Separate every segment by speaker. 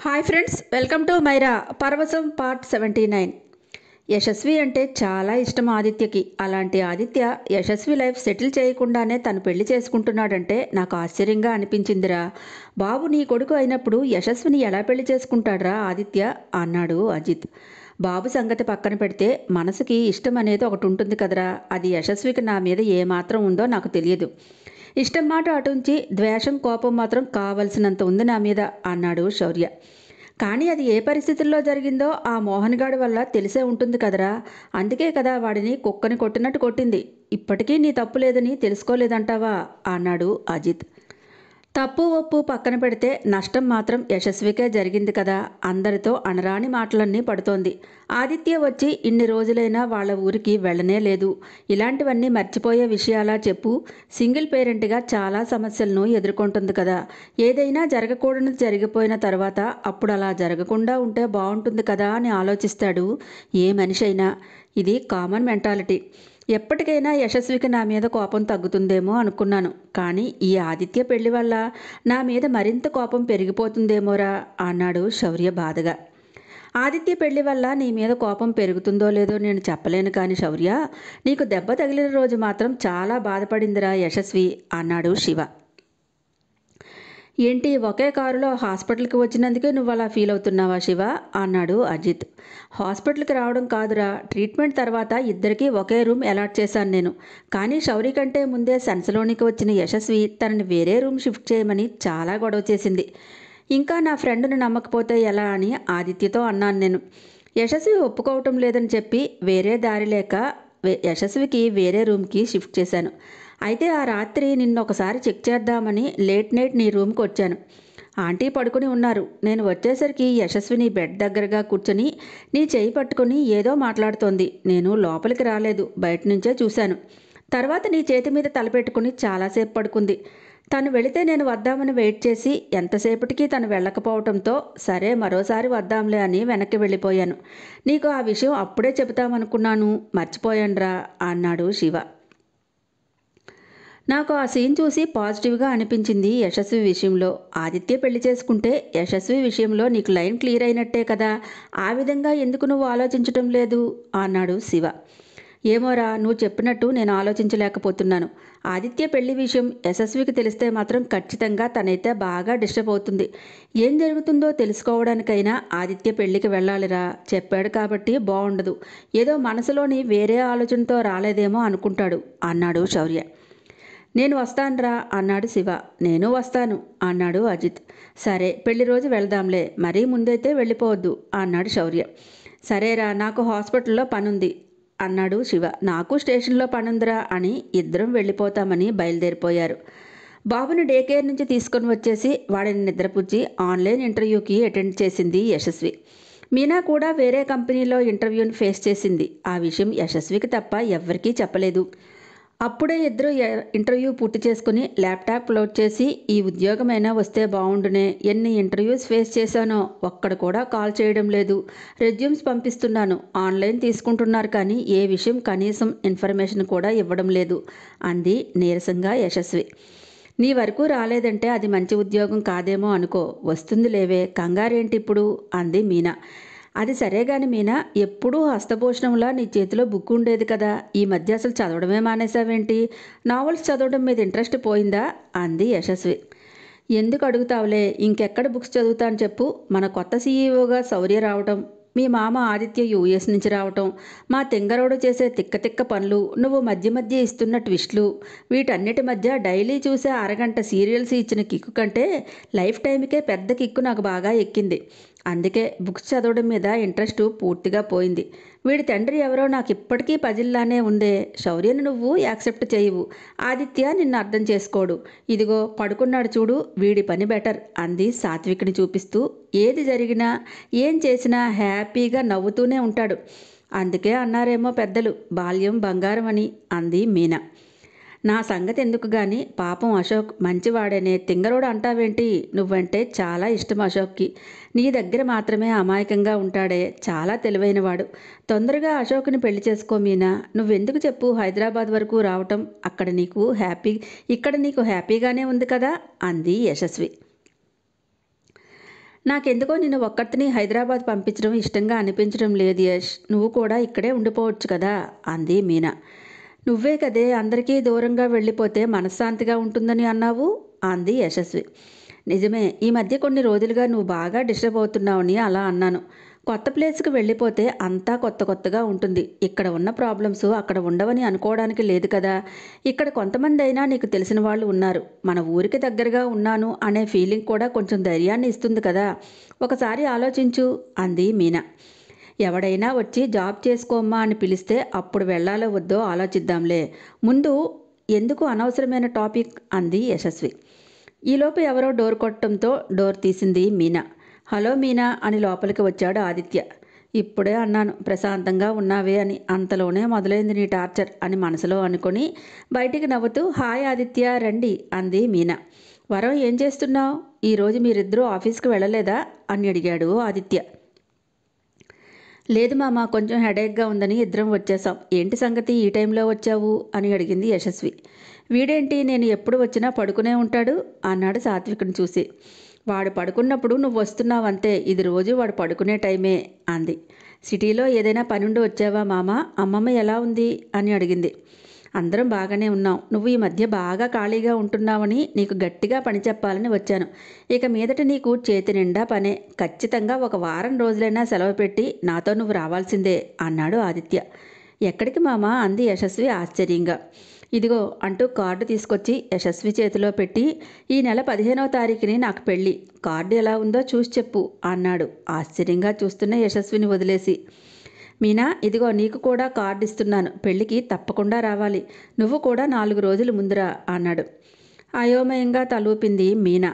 Speaker 1: Hi friends, welcome to మైరా పర్వసం part 79. Yashasvi అంటే చాలా ఇష్టం ఆదిత్యకి. అలాంటి ఆదిత్య యశస్వి లైఫ్ సెటిల్ చేయకుండానే తను పెళ్లి చేసుకుంటున్నాడంటే నాకు ఆశ్చర్యంగా అనిపించిందిరా. బాబు నీ కొడుకు అయినప్పుడు యశస్విని ఎలా పెళ్లి చేసుకుంటాడ్రా ఆదిత్య అన్నాడు అజిత్. బాబు సంగతి పక్కన పెడితే మనసుకి ఇష్టం అనేది ఒకటి ఉంటుంది కదరా, అది యశస్వికి నా మీద ఏమాత్రం ఉందో నాకు తెలియదు. ఇష్టం మాట అటుంచి ద్వేషం కోపం మాత్రం కావలసినంత ఉంది నా మీద అన్నాడు శౌర్య. కానీ అది ఏ పరిస్థితుల్లో జరిగిందో ఆ మోహన్ గాడి వల్ల తెలిసే ఉంటుంది కదరా. అందుకే కదా వాడిని కుక్కని కొట్టినట్టు కొట్టింది. ఇప్పటికీ నీ తప్పు లేదని తెలుసుకోలేదంటావా అన్నాడు అజిత్. తప్పు ఒప్పు పక్కన పెడితే నష్టం మాత్రం యశస్వికే జరిగింది కదా. అందరితో అనరాని మాటలన్నీ పడుతోంది. ఆదిత్య వచ్చి ఇన్ని రోజులైనా వాళ్ళ ఊరికి వెళ్ళనే లేదు. ఇలాంటివన్నీ మర్చిపోయే విషయాలా చెప్పు. సింగిల్ పేరెంట్గా చాలా సమస్యలను ఎదుర్కొంటుంది కదా. ఏదైనా జరగకూడనిది జరిగిపోయిన తర్వాత అప్పుడు అలా జరగకుండా ఉంటే బాగుంటుంది కదా అని ఆలోచిస్తాడు ఏ మనిషి అయినా. ఇది కామన్ మెంటాలిటీ. ఎప్పటికైనా యశస్వికి నా మీద కోపం తగ్గుతుందేమో అనుకున్నాను. కానీ ఈ ఆదిత్య పెళ్లి వల్ల నా మీద మరింత కోపం పెరిగిపోతుందేమోరా అన్నాడు శౌర్య బాధగా. ఆదిత్య పెళ్లి వల్ల నీ మీద కోపం పెరుగుతుందో లేదో నేను చెప్పలేను కానీ శౌర్య, నీకు దెబ్బ తగిలిన రోజు మాత్రం చాలా బాధపడిందిరా యశస్వి అన్నాడు శివ. ఏంటి ఒకే కారులో హాస్పిటల్కి వచ్చినందుకే నువ్వు అలా ఫీల్ అవుతున్నావా శివ అన్నాడు అజిత్. హాస్పిటల్కి రావడం కాదురా, ట్రీట్మెంట్ తర్వాత ఇద్దరికీ ఒకే రూమ్ అలాట్ చేశాను నేను. కానీ శౌరి కంటే ముందే సెన్స్లోనికి వచ్చిన యశస్వి తనని వేరే రూమ్ షిఫ్ట్ చేయమని చాలా గొడవ చేసింది. ఇంకా నా ఫ్రెండ్ని నమ్మకపోతే ఎలా అని ఆదిత్యతో అన్నాను నేను. యశస్వి ఒప్పుకోవటం లేదని చెప్పి వేరే దారి లేక యశస్వికి వేరే రూమ్కి షిఫ్ట్ చేశాను. అయితే ఆ రాత్రి నిన్నొకసారి చెక్ చేద్దామని లేట్ నైట్ నీ రూమ్కి వచ్చాను. ఆంటీ పడుకుని ఉన్నారు. నేను వచ్చేసరికి యశస్విని బెడ్ దగ్గరగా కూర్చొని నీ చేయి పట్టుకుని ఏదో మాట్లాడుతోంది. నేను లోపలికి రాలేదు, బయట నుంచే చూశాను. తర్వాత నీ చేతి మీద తలపెట్టుకుని చాలాసేపు పడుకుంది. తను వెళితే నేను వద్దామని వెయిట్ చేసి ఎంతసేపటికి తను వెళ్ళకపోవటంతో సరే మరోసారి వద్దాంలే అని వెనక్కి వెళ్ళిపోయాను. నీకు ఆ విషయం అప్పుడే చెబుతామనుకున్నాను, మర్చిపోయానురా అన్నాడు శివ. నాకు ఆ సీన్ చూసి పాజిటివ్గా అనిపించింది యశస్వి విషయంలో. ఆదిత్య పెళ్లి చేసుకుంటే యశస్వి విషయంలో నీకు లైన్ క్లియర్ అయినట్టే కదా. ఆ విధంగా ఎందుకు నువ్వు ఆలోచించటం లేదు అన్నాడు శివ. ఏమోరా, నువ్వు చెప్పినట్టు నేను ఆలోచించలేకపోతున్నాను. ఆదిత్య పెళ్లి విషయం యశస్వికి తెలిస్తే మాత్రం ఖచ్చితంగా తనైతే బాగా డిస్టర్బ్ అవుతుంది. ఏం జరుగుతుందో తెలుసుకోవడానికైనా ఆదిత్య పెళ్లికి వెళ్ళాలిరా. చెప్పాడు కాబట్టి బాగుండదు. ఏదో మనసులోని వేరే ఆలోచనతో రాలేదేమో అనుకుంటాడు అన్నాడు శౌర్య. నేను వస్తానురా అన్నాడు శివ. నేను వస్తాను అన్నాడు అజిత్. సరే పెళ్లి రోజు వెళ్దాంలే, మరీ ముందైతే వెళ్ళిపోవద్దు అన్నాడు శౌర్య. సరేరా, నాకు హాస్పిటల్లో పనుంది అన్నాడు శివ. నాకు స్టేషన్లో పనుందిరా అని ఇద్దరం వెళ్ళిపోతామని బయలుదేరిపోయారు. బాబుని డే కేర్ నుంచి తీసుకొని వచ్చేసి వాడిని నిద్రపుచ్చి ఆన్లైన్ ఇంటర్వ్యూకి అటెండ్ చేసింది యశస్వి. మీనా కూడా వేరే కంపెనీలో ఇంటర్వ్యూని ఫేస్ చేసింది. ఆ విషయం యశస్వికి తప్ప ఎవ్వరికీ చెప్పలేదు. అప్పుడే ఇద్దరు ఇంటర్వ్యూ పూర్తి చేసుకుని ల్యాప్టాప్ లోడ్ చేసి ఈ ఉద్యోగమైనా వస్తే బాగుండునే, ఎన్ని ఇంటర్వ్యూస్ ఫేస్ చేశానో, ఒక్కడ కూడా కాల్ చేయడం లేదు. రెజ్యూమ్స్ పంపిస్తున్నాను, ఆన్లైన్ తీసుకుంటున్నారు కానీ ఏ విషయం కనీసం ఇన్ఫర్మేషన్ కూడా ఇవ్వడం లేదు అంది నీరసంగా యశస్వి. నీ వరకు రాలేదంటే అది మంచి ఉద్యోగం కాదేమో అనుకో, వస్తుంది లేవే, కంగారేంటి ఇప్పుడు అంది మీనా. అది సరే గాని మీనా, ఎప్పుడూ హస్తభూషణంలా నీ చేతిలో బుక్ ఉండేది కదా, ఈ మధ్య అసలు చదవడమే మానేసావేంటి? నావెల్స్ చదవడం మీద ఇంట్రెస్ట్ పోయిందా అంది యశస్వి. ఎందుకు అడుగుతావులే, ఇంకెక్కడ బుక్స్ చదువుతాను చెప్పు. మన కొత్త సీఈఓగా శౌర్య రావటం, మీ మామ ఆదిత్య యూఎస్ నుంచి రావటం, మా తింగరోడు చేసే తిక్క తిక్క పనులు, నువ్వు మధ్య మధ్య ఇస్తున్న ట్విస్ట్లు, వీటన్నిటి మధ్య డైలీ చూసే అరగంట సీరియల్స్ ఇచ్చిన కిక్కు కంటే లైఫ్ టైంకే పెద్ద కిక్కు నాకు బాగా ఎక్కింది. అందుకే బుక్స్ చదవడం మీద ఇంట్రెస్ట్ పూర్తిగా పోయింది. వీడి తండ్రి ఎవరో నాకు ఇప్పటికీ పజిల్లానే ఉందే. శౌర్యను నువ్వు యాక్సెప్ట్ చేయవు, ఆదిత్య నిన్ను అర్థం చేసుకోడు. ఇదిగో పడుకున్నాడు చూడు, వీడి పని బెటర్ అంది సాత్విక్ని చూపిస్తూ. ఏది జరిగినా ఏం చేసినా హ్యాపీగా నవ్వుతూనే ఉంటాడు. అందుకే అన్నారేమో పెద్దలు, బాల్యం బంగారం అని అంది మీనా. నా సంగతి ఎందుకు గాని, పాపం అశోక్ మంచివాడనే, తింగరోడు అంటావేంటి? నువ్వంటే చాలా ఇష్టం అశోక్కి. నీ దగ్గర మాత్రమే అమాయకంగా ఉంటాడే, చాలా తెలివైనవాడు. తొందరగా అశోక్ని పెళ్లి చేసుకో మీనా. నువ్వెందుకు చెప్పు హైదరాబాద్ వరకు రావటం? ఇక్కడ నీకు హ్యాపీగానే ఉంది కదా అంది యశస్వి. నాకెందుకో నిన్ను ఒక్కర్తిని హైదరాబాద్ పంపించడం ఇష్టంగా అనిపించడం లేదు యష్. నువ్వు కూడా ఇక్కడే ఉండిపోవచ్చు కదా అంది మీనా. నువ్వే కదే అందరికీ దూరంగా వెళ్ళిపోతే మనశ్శాంతిగా ఉంటుందని అన్నావు అంది యశస్వి. నిజమే, ఈ మధ్య కొన్ని రోజులుగా నువ్వు బాగా డిస్టర్బ్ అవుతున్నావని అలా అన్నాను. కొత్త ప్లేస్కి వెళ్ళిపోతే అంతా కొత్త కొత్తగా ఉంటుంది. ఇక్కడ ఉన్న ప్రాబ్లమ్స్ అక్కడ ఉండవని అనుకోవడానికి లేదు కదా. ఇక్కడ కొంతమంది అయినా నీకు తెలిసిన వాళ్ళు ఉన్నారు. మన ఊరికి దగ్గరగా ఉన్నాను అనే ఫీలింగ్ కూడా కొంచెం ధైర్యాన్ని ఇస్తుంది కదా. ఒకసారి ఆలోచించు అంది మీనా. ఎవడైనా వచ్చి జాబ్ చేసుకోమ్మా అని పిలిస్తే అప్పుడు వెళ్ళాలో వద్దో ఆలోచిద్దాంలే. ముందు ఎందుకు అనవసరమైన టాపిక్ అంది యశస్వి. ఈలోపు ఎవరో డోర్ కొట్టడంతో డోర్ తీసింది మీనా. హలో మీనా అని లోపలికి వచ్చాడు ఆదిత్య. ఇప్పుడే అన్నాను ప్రశాంతంగా ఉన్నావే అని, అంతలోనే మొదలైంది నీ టార్చర్ అని మనసులో అనుకొని బయటికి నవ్వుతూ హాయ్ ఆదిత్య రండి అంది మీనా. వరం ఏం చేస్తున్నావు? ఈరోజు మీరిద్దరూ ఆఫీస్కి వెళ్ళలేదా అని అడిగాడు ఆదిత్య. లేదు మామ, కొంచెం హెడేక్గా ఉందని ఇద్దరం వచ్చేసాం. ఏంటి సంగతి ఈ టైంలో వచ్చావు అని అడిగింది యశస్వి. వీడేంటి నేను ఎప్పుడు వచ్చినా పడుకునే ఉంటాడు అన్నాడు సాత్విక్ని చూసి. వాడు పడుకున్నప్పుడు నువ్వు వస్తున్నావంతే, ఇది రోజు వాడు పడుకునే టైమే అంది. సిటీలో ఏదైనా పనుండి వచ్చావా మామ? అమ్మమ్మ ఎలా ఉంది అని అడిగింది. అందరం బాగానే ఉన్నాం. నువ్వు ఈ మధ్య బాగా ఖాళీగా ఉంటున్నావని నీకు గట్టిగా పని చెప్పాలని వచ్చాను. ఇక మీదట నీకు చేతి నిండా పనే. ఖచ్చితంగా ఒక వారం రోజులైనా సెలవు పెట్టి నాతో నువ్వు రావాల్సిందే అన్నాడు ఆదిత్య. ఎక్కడికి మామ అంది యశస్వి ఆశ్చర్యంగా. ఇదిగో అంటూ కార్డు తీసుకొచ్చి యశస్వి చేతిలో పెట్టి, ఈ నెల 15వ తారీఖుని నాకు పెళ్ళి. కార్డు ఎలా ఉందో చూసి చెప్పు అన్నాడు ఆశ్చర్యంగా చూస్తున్న యశస్విని వదిలేసి. మీనా, ఇదిగో నీకు కూడా కార్డు ఇస్తున్నాను. పెళ్ళికి తప్పకుండా రావాలి. నువ్వు కూడా 4 రోజులు ముందురా అన్నాడు. అయోమయంగా తలూపింది మీనా.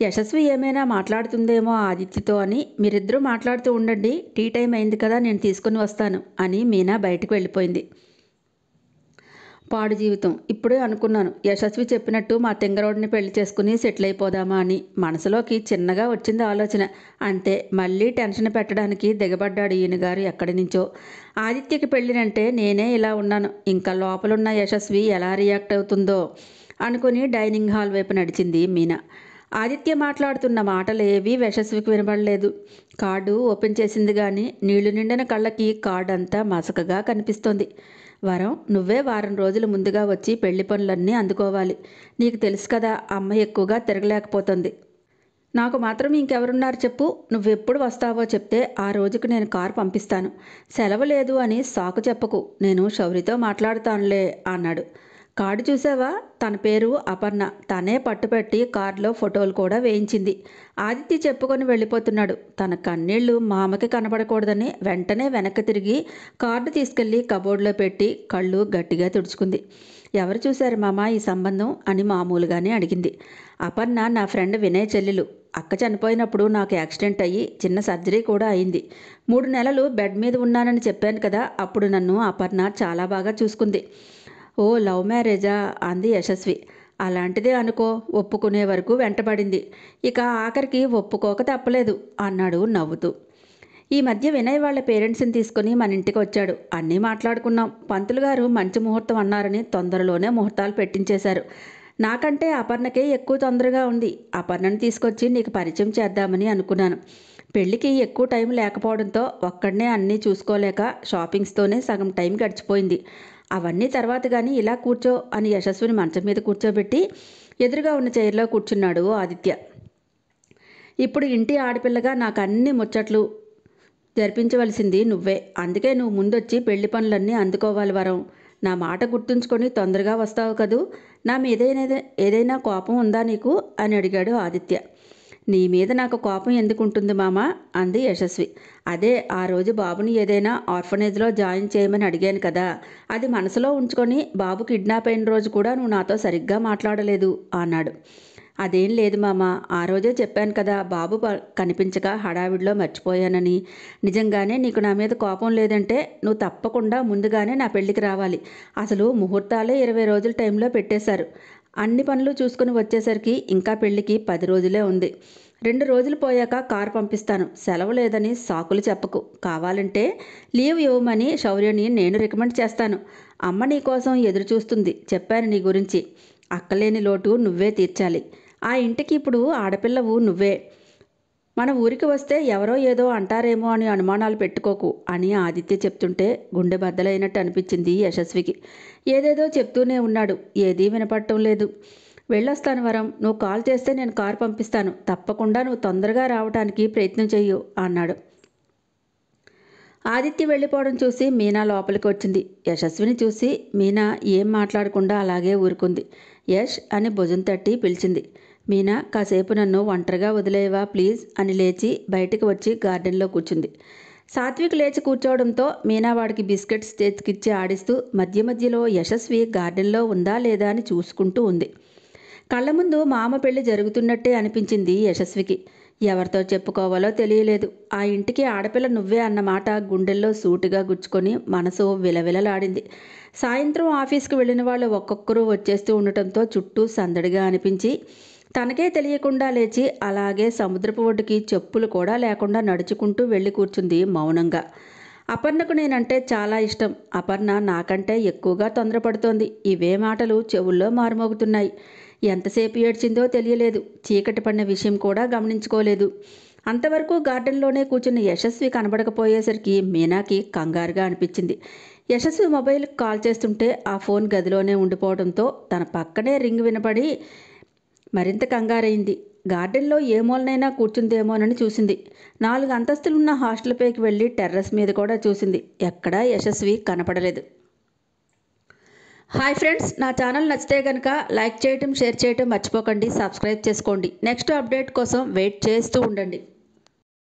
Speaker 1: యశస్వి ఏమైనా మాట్లాడుతుందేమో ఆదిత్యతో అని, మీరిద్దరూ మాట్లాడుతూ ఉండండి, టీ టైం అయింది కదా, నేను తీసుకుని వస్తాను అని మీనా బయటకు వెళ్ళిపోయింది. పాడు జీవితం. ఇప్పుడే అనుకున్నాను యశస్వి చెప్పినట్టు మా తెంగరోడ్ని పెళ్లి చేసుకుని సెటిల్ అయిపోదామా అని. మనసులోకి చిన్నగా వచ్చింది ఆలోచన. అంతే, మళ్ళీ టెన్షన్ పెట్టడానికి దిగబడ్డాడు ఈయనగారు ఎక్కడి నుంచో. ఆదిత్యకి పెళ్ళినంటే నేనే ఇలా ఉన్నాను, ఇంకా లోపలున్న యశస్వి ఎలా రియాక్ట్ అవుతుందో అనుకుని డైనింగ్ హాల్ వైపు నడిచింది మీనా. ఆదిత్య మాట్లాడుతున్న మాటలు ఏవీ యశస్వికి వినబడలేదు. కార్డు ఓపెన్ చేసింది కానీ నీళ్లు నిండిన కళ్ళకి కార్డు అంతా మసకగా కనిపిస్తోంది. వరం, నువ్వే వారం రోజులు ముందుగా వచ్చి పెళ్లి పనులన్నీ అందుకోవాలి. నీకు తెలుసు కదా, అమ్మ ఎక్కువగా తిరగలేకపోతుంది. నాకు మాత్రం ఇంకెవరున్నారు చెప్పు. నువ్వెప్పుడు వస్తావో చెప్తే ఆ రోజుకు నేను కారు పంపిస్తాను. సెలవు లేదు అని సాకు చెప్పకు, నేను శౌరితో మాట్లాడుతానులే అన్నాడు. కార్డు చూసావా? తన పేరు అపర్ణ. తనే పట్టుపెట్టి కార్డులో ఫోటోలు కూడా వేయించింది. ఆదిత్య చెప్పుకొని వెళ్ళిపోతున్నాడు. తన కన్నీళ్లు మామకి కనబడకూడదని వెంటనే వెనక్కి తిరిగి కార్డు తీసుకెళ్లి కబోర్డ్లో పెట్టి కళ్ళు గట్టిగా తుడుచుకుంది. ఎవరు చూశారు మామ ఈ సంబంధం అని మామూలుగానే అడిగింది. అపర్ణ నా ఫ్రెండ్ వినయ్ చెల్లెలు. అక్క చనిపోయినప్పుడు నాకు యాక్సిడెంట్ అయ్యి చిన్న సర్జరీ కూడా అయింది. 3 నెలలు బెడ్ మీద ఉన్నానని చెప్పాను కదా, అప్పుడు నన్ను అపర్ణ చాలా బాగా చూసుకుంది. ఓ లవ్ మ్యారేజా అంది యశస్వి. అలాంటిదే అనుకో, ఒప్పుకునే వరకు వెంటబడింది. ఇక ఆఖరికి ఒప్పుకోక తప్పలేదు అన్నాడు నవ్వుతూ. ఈ మధ్య వినయ్ వాళ్ళ పేరెంట్స్ని తీసుకుని మన ఇంటికి వచ్చాడు. అన్నీ మాట్లాడుకున్నాం. పంతులు గారు మంచి ముహూర్తం అన్నారని తొందరలోనే ముహూర్తాలు పెట్టించేశారు. నాకంటే అపర్ణకే ఎక్కువ తొందరగా ఉంది. అపర్ణని తీసుకొచ్చి నీకు పరిచయం చేద్దామని అనుకున్నాను. పెళ్ళికి ఎక్కువ టైం లేకపోవడంతో ఒక్కడనే అన్నీ చూసుకోలేక షాపింగ్స్తోనే సగం టైం గడిచిపోయింది. అవన్నీ తర్వాత కానీ ఇలా కూర్చో అని యశస్విని మంచం మీద కూర్చోబెట్టి ఎదురుగా ఉన్న చైర్లో కూర్చున్నాడు ఆదిత్య. ఇప్పుడు ఇంటి ఆడపిల్లగా నాకు అన్ని ముచ్చట్లు జరిపించవలసింది నువ్వే. అందుకే నువ్వు ముందొచ్చి పెళ్లి పనులన్నీ అందుకోవాలి వరం. నా మాట గుర్తుంచుకొని తొందరగా వస్తావు కదూ. నా మీద ఏదైనా కోపం ఉందా నీకు అని అడిగాడు ఆదిత్య. నీ మీద నాకు కోపం ఎందుకుంటుంది మామ అంది యశస్వి. అదే ఆ రోజు బాబుని ఏదైనా ఆర్ఫనేజ్లో జాయిన్ చేయమని అడిగాను కదా, అది మనసులో ఉంచుకొని బాబు కిడ్నాప్ అయిన రోజు కూడా నువ్వు నాతో సరిగ్గా మాట్లాడలేదు అన్నాడు. అదేం లేదు మామ, ఆ రోజే చెప్పాను కదా బాబు కనిపించక హడావిడిలో మర్చిపోయానని. నిజంగానే నీకు నా మీద కోపం లేదంటే నువ్వు తప్పకుండా ముందుగానే నా పెళ్ళికి రావాలి. అసలు ముహూర్తాలే 20 రోజుల టైంలో పెట్టేశారు. అన్ని పనులు చూసుకుని వచ్చేసరికి ఇంకా పెళ్ళికి 10 రోజులే ఉంది. 2 రోజులు పోయాక కారు పంపిస్తాను. సెలవు లేదని సాకులు చెప్పకు. కావాలంటే లీవ్ ఇవ్వమని శౌర్యని నేను రికమెండ్ చేస్తాను. అమ్మ నీ కోసం ఎదురు చూస్తుంది. చెప్పాను నీ గురించి. అక్కలేని లోటు నువ్వే తీర్చాలి. ఆ ఇంటికి ఇప్పుడు ఆడపిల్లవు నువ్వే. మన ఊరికి వస్తే ఎవరో ఏదో అంటారేమో అని అనుమానాలు పెట్టుకోకు అని ఆదిత్య చెప్తుంటే గుండె బద్దలైనట్టు అనిపించింది యశస్వికి. ఏదేదో చెప్తూనే ఉన్నాడు, ఏదీ వినపడటం లేదు. వెళ్ళొస్తాను వరం, నువ్వు కాల్ చేస్తే నేను కారు పంపిస్తాను, తప్పకుండా నువ్వు తొందరగా రావడానికి ప్రయత్నం చెయ్యు అన్నాడు. ఆదిత్య వెళ్ళిపోవడం చూసి మీనా లోపలికి వచ్చింది. యశస్విని చూసి మీనా ఏం మాట్లాడకుండా అలాగే ఊరుకుంది. యష్ అని భుజం తట్టి పిలిచింది. మీనా, కాసేపు నన్ను ఒంటరిగా వదిలేవా ప్లీజ్ అని లేచి బయటికి వచ్చి గార్డెన్లో కూర్చుంది. సాత్విక్ లేచి కూర్చోవడంతో మీనా వాడికి బిస్కెట్స్ చేతికిచ్చి ఆడిస్తూ మధ్య మధ్యలో యశస్వి గార్డెన్లో ఉందా లేదా అని చూసుకుంటూ ఉంది. కళ్ళ ముందు మామ పెళ్లి జరుగుతున్నట్టే అనిపించింది యశస్వికి. ఎవరితో చెప్పుకోవాలో తెలియలేదు. ఆ ఇంటికి ఆడపిల్ల నువ్వే అన్నమాట గుండెల్లో సూటిగా గుచ్చుకొని మనసు విలవిలలాడింది. సాయంత్రం ఆఫీస్కి వెళ్ళిన వాళ్ళు ఒక్కొక్కరు వచ్చేస్తూ ఉండటంతో చుట్టూ సందడిగా అనిపించి తనకే తెలియకుండా లేచి అలాగే సముద్రపు ఒడ్డుకి చెప్పులు కూడా లేకుండా నడుచుకుంటూ వెళ్ళి కూర్చుంది మౌనంగా. అపర్ణకు నేనంటే చాలా ఇష్టం. అపర్ణ నాకంటే ఎక్కువగా తొందరపడుతోంది. ఇవే మాటలు చెవుల్లో మారుమోగుతున్నాయి. ఎంతసేపు ఏడ్చిందో తెలియలేదు. చీకటి పడిన విషయం కూడా గమనించుకోలేదు. అంతవరకు గార్డెన్లోనే కూర్చున్న యశస్వి కనబడకపోయేసరికి మీనాకి కంగారుగా అనిపించింది. యశస్వి మొబైల్కి కాల్ చేస్తుంటే ఆ ఫోన్ గదిలోనే ఉండిపోవడంతో తన పక్కనే రింగ్ వినపడి మరింత కంగారైంది. గార్డెన్లో ఏ మూలనైనా కూర్చుందేమోనని చూసింది. 4 అంతస్తులున్న హాస్టల్పైకి వెళ్ళి టెర్రస్ మీద కూడా చూసింది. ఎక్కడా యశస్వి కనపడలేదు. హాయ్ ఫ్రెండ్స్, నా ఛానల్ నచ్చితే కనుక లైక్ చేయటం, షేర్ చేయటం మర్చిపోకండి. సబ్స్క్రైబ్ చేసుకోండి. నెక్స్ట్ అప్డేట్ కోసం వెయిట్ చేస్తూ ఉండండి.